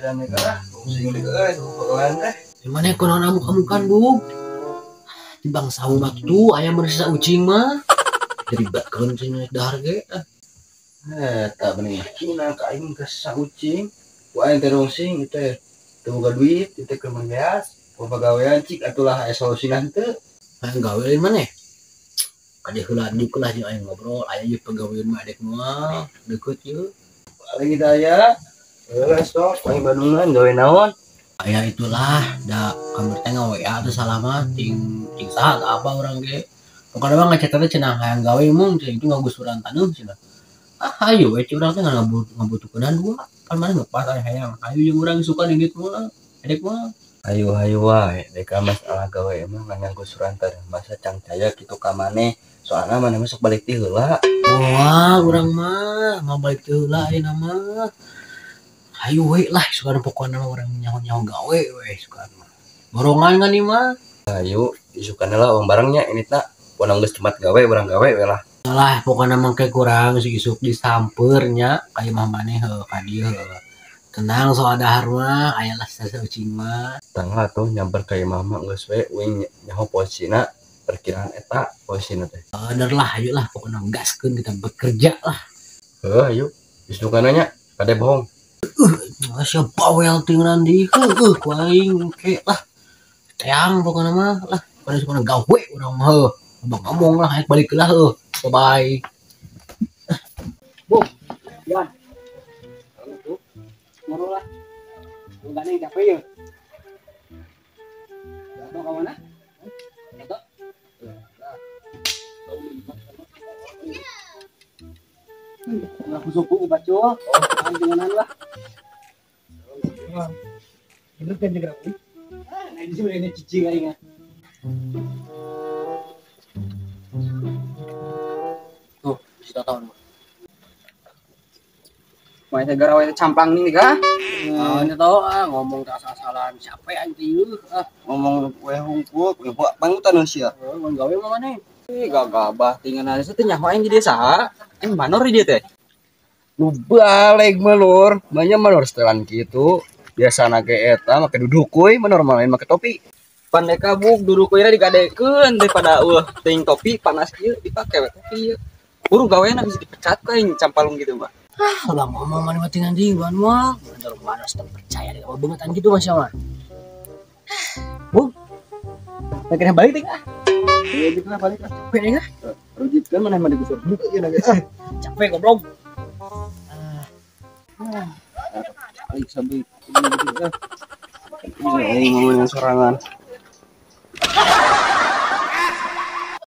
dan negara pusing deh pokoknya teh Gimana konon kamu kan bu? Timbang sawu waktu ayam bersisa ucing mah. Jadi bat kan sini dahar ge. tak bener cina kain ke saucing wae terusing itu teu duit itu ke menggas pegawaian cik atulah solusinan teu Ayam gawe di mana? Kadeh heula dikeun lah jeung aya ngobrol, aya ieu pegaweuan mah adek mah deukeut ieu. lagi daya sok main Bandungan gawe naon Aya itulah da kamar teh WA teh salamat ting saha apa urang ge. Pokona mah ngechat teh cenah hayang gawe mung itu ngagusuran taneuh cenah. Hayu we urang teh ngabutuhkeun dua. Pan mana ngepas aya hayang. Hayu jeung urang suka digit mah. Adek mah. ayo wae deka masalah gawe emang nganggo suran teh masa cang caya kitu ka maneh soalna maneh masuk balik ti heula Wah, urang mah mau balik teh heula ayeuna mah. Hayu we lah suka pokona mah urang nyaho-nyaho gawe we suka mah. Borongan kan ieu mah. ayo isukan lah uang barangnya ini tak ponong geus cemat gawe barang gawe we lah Lah pokona mah ke kurang si isuk disampeurnya kayak mah maneh heuh ka dieu heuh. Tenang soal dahar mah aya lah sasa ucing mah. tangga tuh nyamper ka mama geus we wing nyaho posisina perkiraan eta posisina teh Bener lah ayo lah pokona gaskeun kita bekerja lah. ayo isukananya kade bohong Masya bawel ting Randi ku aing ke lah. Teang pokona mah lah pada suka gawe urang mah heuh. Ngomong lah ayo balik lah heuh. Bye. Bu, Yan. Moro lah. Enggak nih capek ya. Atau ke mana? Atau? Aku suku baca. Janganan lah. Bener kan juga aku. Nah, ini sih ini cici kayaknya. Tuh, kita tahu. Mai segara wae campang nih kah? Ini tahu ngomong tak asal-asalan siapa yang itu Ngomong wae hungkul, we pangutan sia. gawe mah mana? Gagabah tinggal teh nyaho aing di desa. Aing manor di dieu teh. lu balik melur banyak melur setelan gitu biasana ge eta make duduk kuy menor main make topi Pandai kabuk duduk kira digadekeun daripada teuing topi panas ieu dipake we topi ieu. Buru gaweana bisa dipecat ka aing campalung gitu mah. Lah ngomong mana mati nanti ban mah. Bener mana sedang percaya deh kalau bangetan gitu Mas Yaman. Bu. Pengen balik teh ah. iya gitu lah balik lah Pengen ah. rujitkeun maneh mah digusur dulu ieu na geus Capek goblok. balik sampai ini aing ngomongin sorangan